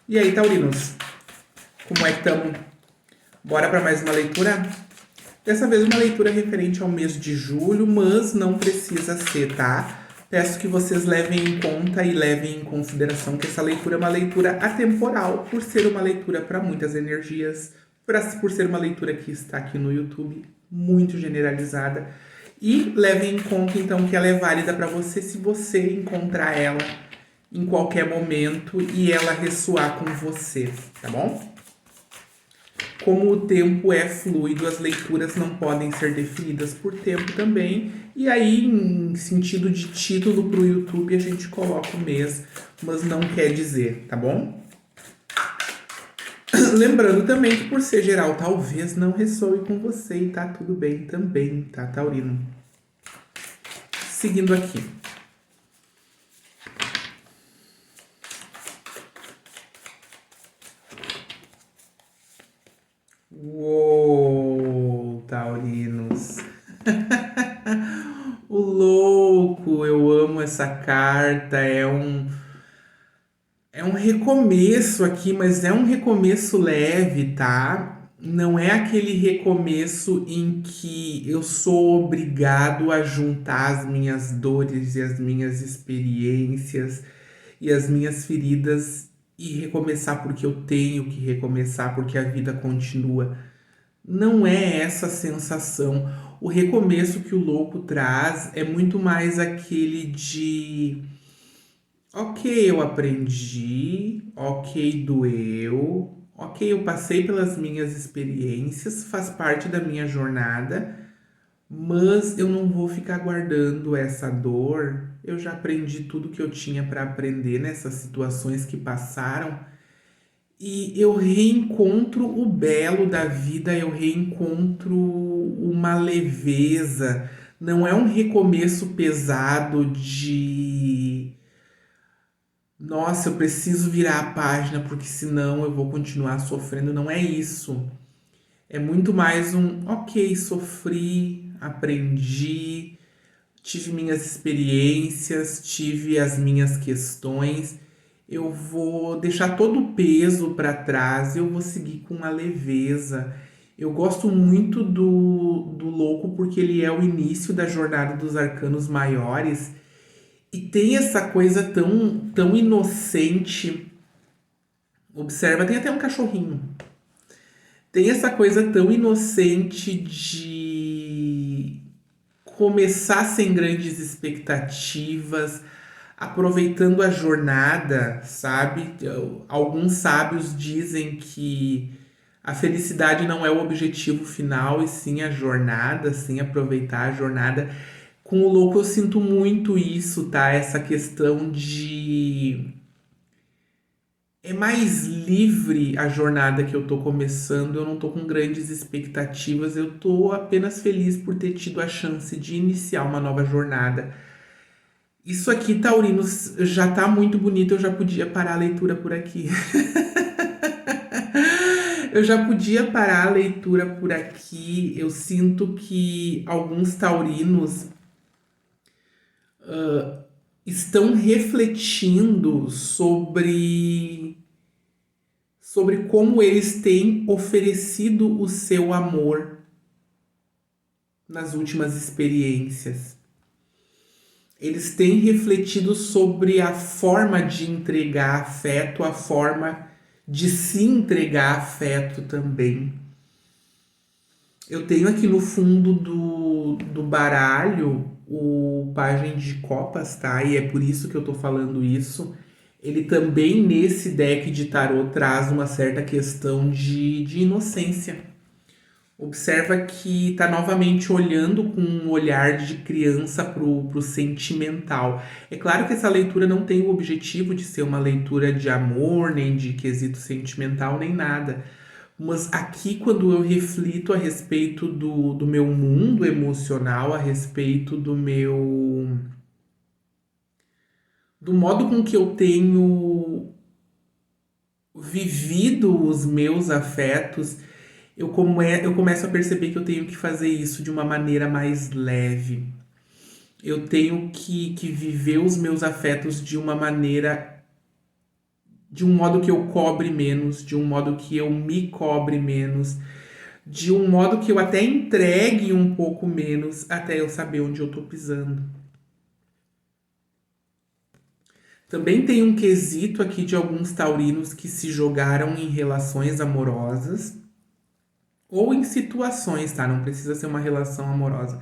E aí, taurinos, como é que estamos? Bora para mais uma leitura? Dessa vez uma leitura referente ao mês de julho, mas não precisa ser, tá? Peço que vocês levem em conta e levem em consideração que essa leitura é uma leitura atemporal, por ser uma leitura para muitas energias, por ser uma leitura que está aqui no YouTube, muito generalizada. E levem em conta, então, que ela é válida para você se você encontrar ela em qualquer momento e ela ressoar com você, tá bom? Como o tempo é fluido, as leituras não podem ser definidas por tempo também. E aí, em sentido de título para o YouTube, a gente coloca o mês, mas não quer dizer, tá bom? Lembrando também que por ser geral, talvez não ressoe com você e tá tudo bem também, tá, taurino? Seguindo aqui. Uou, taurinos. O louco, eu amo essa carta. É um recomeço aqui, mas é um recomeço leve, tá? Não é aquele recomeço em que eu sou obrigado a juntar as minhas dores e as minhas experiências e as minhas feridas e recomeçar porque eu tenho que recomeçar, porque a vida continua. Não é essa sensação. O recomeço que o louco traz é muito mais aquele de ok, eu aprendi, ok, doeu, ok, eu passei pelas minhas experiências, faz parte da minha jornada, mas eu não vou ficar guardando essa dor. Eu já aprendi tudo que eu tinha para aprender nessas situações que passaram e eu reencontro o belo da vida, eu reencontro uma leveza. Não é um recomeço pesado de nossa, eu preciso virar a página porque senão eu vou continuar sofrendo. Não é isso. É muito mais um, ok, sofri, aprendi, tive minhas experiências, tive as minhas questões. Eu vou deixar todo o peso para trás e eu vou seguir com uma leveza. Eu gosto muito do louco porque ele é o início da jornada dos arcanos maiores e tem essa coisa tão inocente. Observa, tem até um cachorrinho. Tem essa coisa tão inocente de começar sem grandes expectativas, aproveitando a jornada, sabe? Alguns sábios dizem que a felicidade não é o objetivo final, e sim a jornada, sim aproveitar a jornada. Com o louco eu sinto muito isso, tá? Essa questão de é mais livre a jornada que eu tô começando, eu não tô com grandes expectativas, eu tô apenas feliz por ter tido a chance de iniciar uma nova jornada. Isso aqui, Taurinos, já tá muito bonito, eu já podia parar a leitura por aqui. Eu já podia parar a leitura por aqui. Eu sinto que alguns taurinos estão refletindo sobre como eles têm oferecido o seu amor nas últimas experiências. Eles têm refletido sobre a forma de entregar afeto, a forma de se entregar afeto também. Eu tenho aqui no fundo do baralho o pajem de copas, tá? E é por isso que eu tô falando isso. Ele também, nesse deck de tarô, traz uma certa questão de inocência. Observa que tá novamente olhando com um olhar de criança pro sentimental. É claro que essa leitura não tem o objetivo de ser uma leitura de amor, nem de quesito sentimental, nem nada. Mas aqui, quando eu reflito a respeito do meu mundo emocional, a respeito do modo com que eu tenho vivido os meus afetos, eu começo a perceber que eu tenho que fazer isso de uma maneira mais leve. Eu tenho que viver os meus afetos de uma maneira de um modo que eu cobre menos, de um modo que eu me cobre menos, de um modo que eu até entregue um pouco menos até eu saber onde eu tô pisando. Também tem um quesito aqui de alguns taurinos que se jogaram em relações amorosas ou em situações, tá? Não precisa ser uma relação amorosa.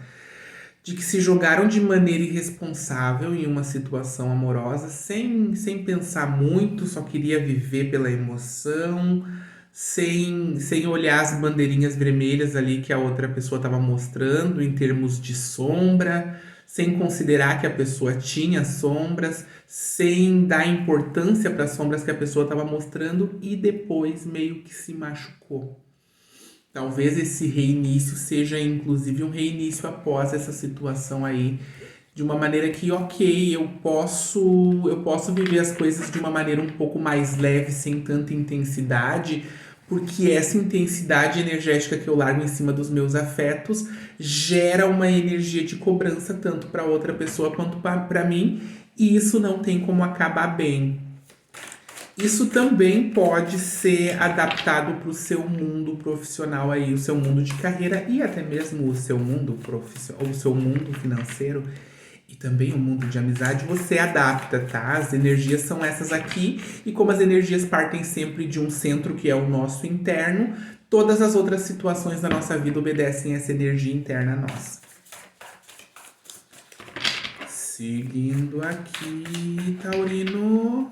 De que se jogaram de maneira irresponsável em uma situação amorosa, sem pensar muito, só queria viver pela emoção, sem olhar as bandeirinhas vermelhas ali que a outra pessoa estava mostrando em termos de sombra, sem considerar que a pessoa tinha sombras, sem dar importância para as sombras que a pessoa estava mostrando e depois meio que se machucou. Talvez esse reinício seja inclusive um reinício após essa situação aí, de uma maneira que, ok, eu posso viver as coisas de uma maneira um pouco mais leve, sem tanta intensidade, porque essa intensidade energética que eu largo em cima dos meus afetos gera uma energia de cobrança tanto para outra pessoa quanto para mim, e isso não tem como acabar bem. Isso também pode ser adaptado para o seu mundo profissional aí, o seu mundo de carreira e até mesmo o seu mundo profissional, o seu mundo financeiro e também o mundo de amizade. Você adapta, tá? As energias são essas aqui e como as energias partem sempre de um centro que é o nosso interno, todas as outras situações da nossa vida obedecem a essa energia interna nossa. Seguindo aqui, Taurino.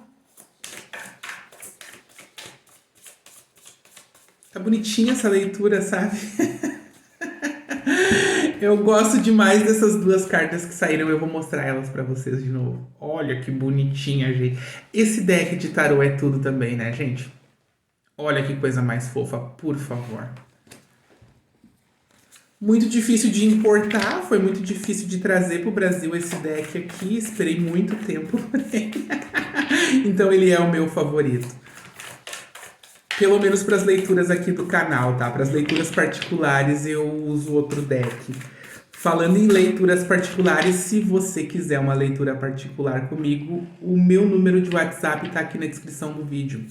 Tá bonitinha essa leitura, sabe? Eu gosto demais dessas duas cartas que saíram. Eu vou mostrar elas pra vocês de novo. Olha que bonitinha, gente. Esse deck de tarô é tudo também, né, gente? Olha que coisa mais fofa, por favor. Muito difícil de importar, foi muito difícil de trazer pro Brasil esse deck aqui. Esperei muito tempo por ele. Então ele é o meu favorito. Pelo menos para as leituras aqui do canal, tá? Para as leituras particulares eu uso outro deck. Falando em leituras particulares, se você quiser uma leitura particular comigo, o meu número de WhatsApp tá aqui na descrição do vídeo.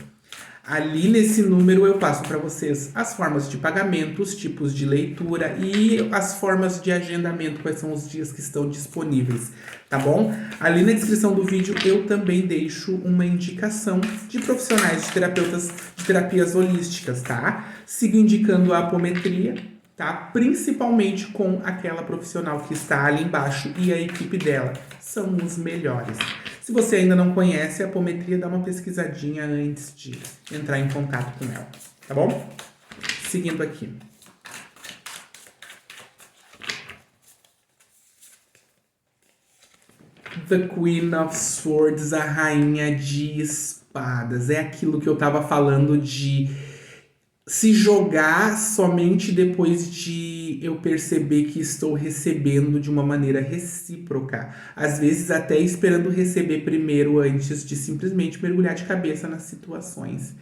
Ali nesse número eu passo para vocês as formas de pagamento, os tipos de leitura e as formas de agendamento, quais são os dias que estão disponíveis, tá bom? Ali na descrição do vídeo eu também deixo uma indicação de profissionais de terapeutas de terapias holísticas, tá? Sigo indicando a apometria, tá? Principalmente com aquela profissional que está ali embaixo e a equipe dela são os melhores. Se você ainda não conhece a apometria, dá uma pesquisadinha antes de entrar em contato com ela, tá bom? Seguindo aqui. The Queen of Swords, a rainha de espadas. É aquilo que eu tava falando de se jogar somente depois de eu perceber que estou recebendo de uma maneira recíproca. Às vezes até esperando receber primeiro antes de simplesmente mergulhar de cabeça nas situações.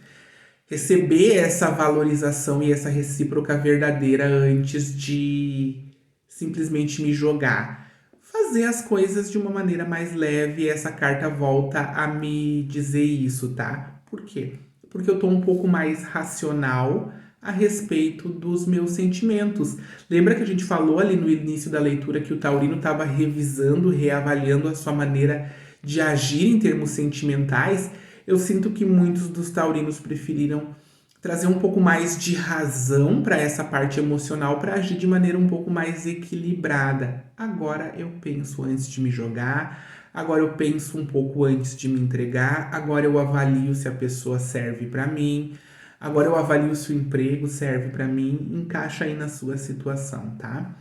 Receber essa valorização e essa recíproca verdadeira antes de simplesmente me jogar. Fazer as coisas de uma maneira mais leve e essa carta volta a me dizer isso, tá? Por quê? Porque eu tô um pouco mais racional a respeito dos meus sentimentos. Lembra que a gente falou ali no início da leitura que o taurino estava revisando, reavaliando a sua maneira de agir em termos sentimentais? Eu sinto que muitos dos taurinos preferiram trazer um pouco mais de razão para essa parte emocional para agir de maneira um pouco mais equilibrada. Agora eu penso antes de me jogar, agora eu penso um pouco antes de me entregar, agora eu avalio se a pessoa serve para mim, agora eu avalio se o emprego serve para mim, encaixa aí na sua situação, tá?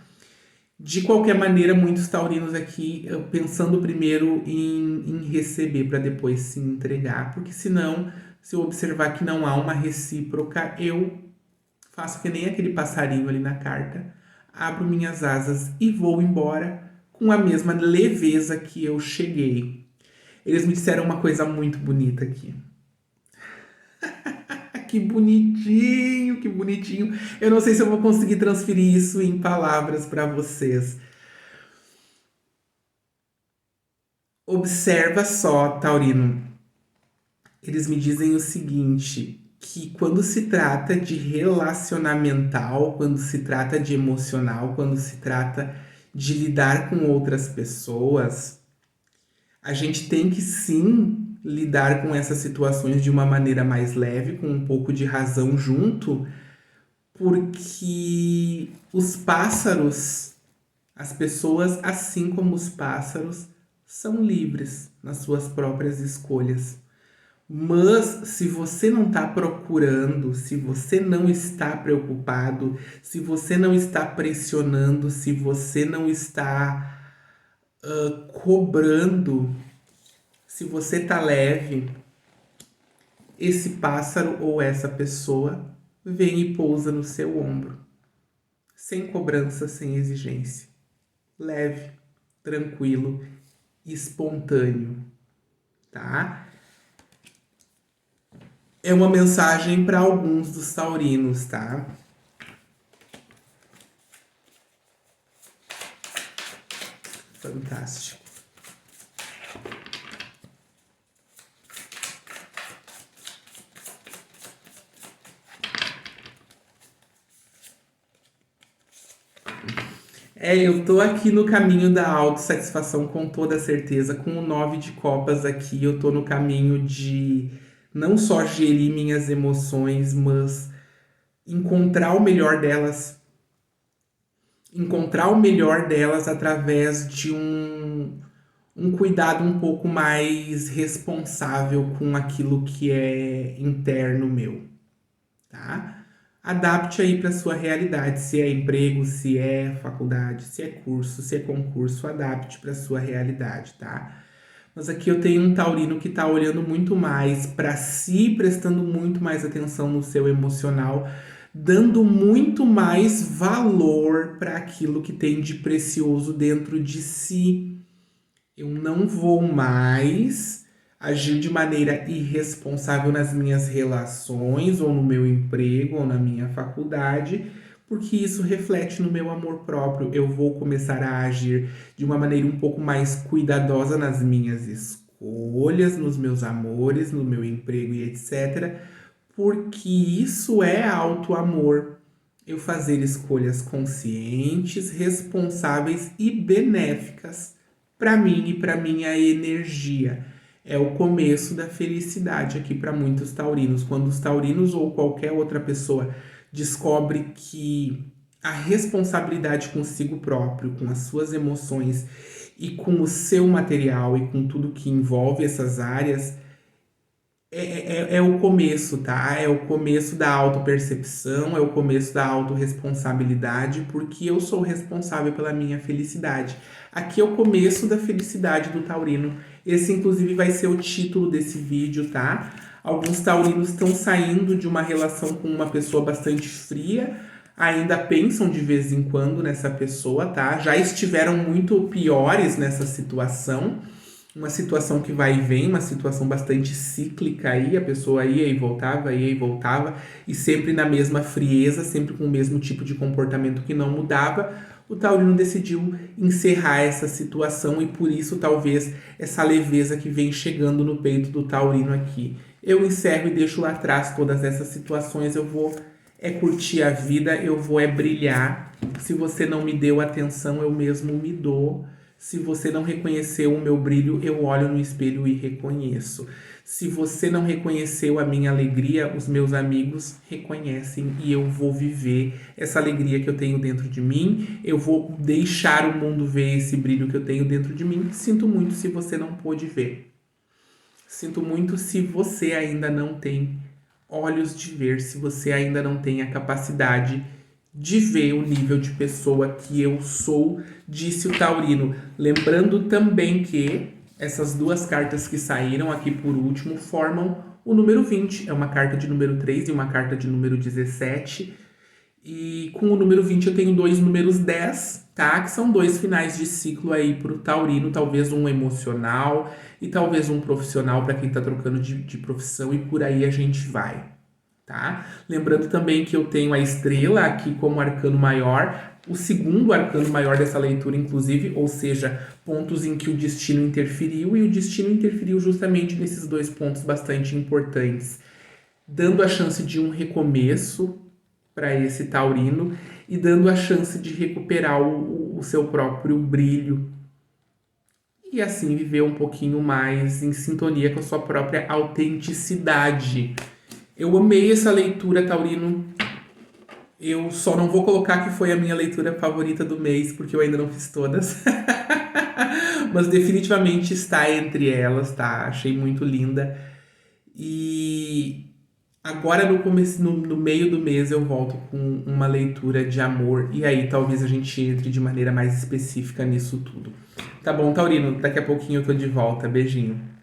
De qualquer maneira, muitos taurinos aqui pensando primeiro em receber para depois se entregar, porque senão, se eu observar que não há uma recíproca, eu faço que nem aquele passarinho ali na carta, abro minhas asas e vou embora com a mesma leveza que eu cheguei. Eles me disseram uma coisa muito bonita aqui. Que bonitinho, que bonitinho. Eu não sei se eu vou conseguir transferir isso em palavras para vocês. Observa só, Taurino. Eles me dizem o seguinte, que quando se trata de relacionamental, quando se trata de emocional, quando se trata de lidar com outras pessoas, a gente tem que sim lidar com essas situações de uma maneira mais leve, com um pouco de razão junto, porque os pássaros, as pessoas, assim como os pássaros, são livres nas suas próprias escolhas. Mas se você não está procurando, se você não está preocupado, se você não está pressionando, se você não está cobrando, se você está leve, esse pássaro ou essa pessoa vem e pousa no seu ombro, sem cobrança, sem exigência. Leve, tranquilo, espontâneo, tá? É uma mensagem para alguns dos taurinos, tá? Fantástico. Eu tô aqui no caminho da autossatisfação com toda certeza. Com o 9 de copas aqui, eu tô no caminho de não só gerir minhas emoções, mas encontrar o melhor delas. Encontrar o melhor delas através de um cuidado um pouco mais responsável com aquilo que é interno meu, tá? Adapte aí para sua realidade, se é emprego, se é faculdade, se é curso, se é concurso, adapte para sua realidade, tá? Mas aqui eu tenho um taurino que está olhando muito mais para si, prestando muito mais atenção no seu emocional, dando muito mais valor para aquilo que tem de precioso dentro de si. Eu não vou mais agir de maneira irresponsável nas minhas relações, ou no meu emprego, ou na minha faculdade, porque isso reflete no meu amor próprio. Eu vou começar a agir de uma maneira um pouco mais cuidadosa nas minhas escolhas, nos meus amores, no meu emprego e etc. Porque isso é auto-amor. Eu fazer escolhas conscientes, responsáveis e benéficas para mim e para minha energia. É o começo da felicidade aqui para muitos taurinos. Quando os taurinos ou qualquer outra pessoa descobre que a responsabilidade consigo próprio, com as suas emoções e com o seu material e com tudo que envolve essas áreas, é o começo, tá? É o começo da autopercepção, é o começo da autorresponsabilidade, porque eu sou responsável pela minha felicidade. Aqui é o começo da felicidade do taurino. Esse, inclusive, vai ser o título desse vídeo, tá? Alguns taurinos estão saindo de uma relação com uma pessoa bastante fria, ainda pensam de vez em quando nessa pessoa, tá? Já estiveram muito piores nessa situação, uma situação que vai e vem, uma situação bastante cíclica aí, a pessoa ia e voltava, e sempre na mesma frieza, sempre com o mesmo tipo de comportamento que não mudava. O taurino decidiu encerrar essa situação e por isso talvez essa leveza que vem chegando no peito do taurino aqui. Eu encerro e deixo lá atrás todas essas situações, eu vou curtir a vida, eu vou brilhar. Se você não me deu atenção, eu mesmo me dou. Se você não reconheceu o meu brilho, eu olho no espelho e reconheço. Se você não reconheceu a minha alegria, os meus amigos reconhecem e eu vou viver essa alegria que eu tenho dentro de mim. Eu vou deixar o mundo ver esse brilho que eu tenho dentro de mim. Sinto muito se você não pôde ver. Sinto muito se você ainda não tem olhos de ver, se você ainda não tem a capacidade de ver o nível de pessoa que eu sou, disse o taurino. Lembrando também que essas duas cartas que saíram aqui por último formam o número 20. É uma carta de número 3 e uma carta de número 17. E com o número 20 eu tenho dois números 10, tá? Que são dois finais de ciclo aí pro taurino, talvez um emocional e talvez um profissional para quem tá trocando de profissão e por aí a gente vai. tá? Lembrando também que eu tenho a estrela aqui como arcano maior, o segundo arcano maior dessa leitura, inclusive, ou seja, pontos em que o destino interferiu, e o destino interferiu justamente nesses dois pontos bastante importantes, dando a chance de um recomeço para esse taurino e dando a chance de recuperar o seu próprio brilho e assim viver um pouquinho mais em sintonia com a sua própria autenticidade. Eu amei essa leitura, Taurino. Eu só não vou colocar que foi a minha leitura favorita do mês, porque eu ainda não fiz todas. Mas definitivamente está entre elas, tá? Achei muito linda. E agora no começo, no meio do mês eu volto com uma leitura de amor. E aí talvez a gente entre de maneira mais específica nisso tudo. Tá bom, Taurino? Daqui a pouquinho eu tô de volta. Beijinho.